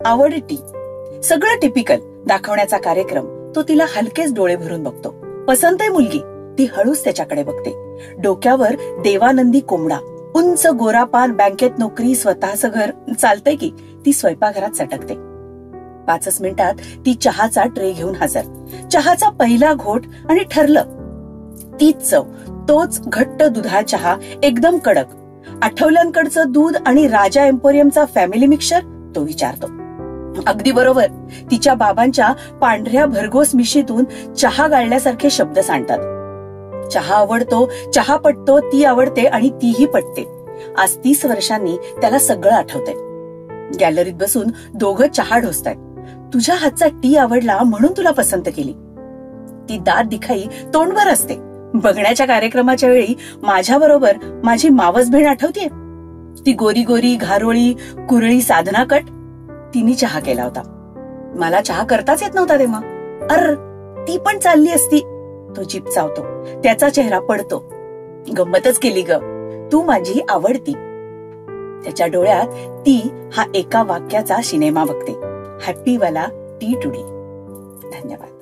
आवड टी. सगळं टिपिकल दाखवण्याचा कार्यक्रम तो तिला हलकेच डोळे भरून बघतो. पसंत आहे मुलगी, ती हळूच त्याच्याकडे बघते. डोक्यावर देवानंदी कोंबडा, उंच गोरापान, बँकेत नोकरी, स्वतःचं घर, चालतंय की ती स्वयंपाकघरात सटकते. 5 मिनिटात ती चहाचा ट्रे घेऊन हजर. चहाचा पहिला घोट आणि ठरलं. तीच चव, तोच घट्ट दुधाळ चहा, एकदम कडक. आठवल्यांकडचं दूध आणि राजा एम्पोरियमचा फॅमिली मिक्सचर, तो विचारतो. अगदी बरोबर. तिच्या बाबांच्या पांढऱ्या भरघोस मिशीतून चहा गाळल्यासारखे शब्द सांडतात. चहा आवडतो, चहा पटतो, ती आवडते आणि तीही पटते. आज 30 वर्षांनी त्याला सगळं आठवतंय. गॅलरीत बसून दोघं चहा ढोसतायत. तुझ्या हातचा टी आवडला म्हणून तुला पसंत केली. ती दात दिखाई तोंडवर असते. बघण्याच्या कार्यक्रमाच्या वेळी माझ्या बरोबर माझी मावस बहीण आठवतीये. ती गोरी गोरी, घारोळी, कुरळी साधना कट. तिने चहा केला होता. मला चहा करताच येत नव्हता तेव्हा. ती पण चालली असती. तो जीभ चावतो. त्याचा चेहरा पडतो. गंमतच केली ग, तू माझी आवडती. त्याच्या डोळ्यात ती हा एका वाक्याचा सिनेमा बघते. हॅप्पी वाला टी टुडे. धन्यवाद.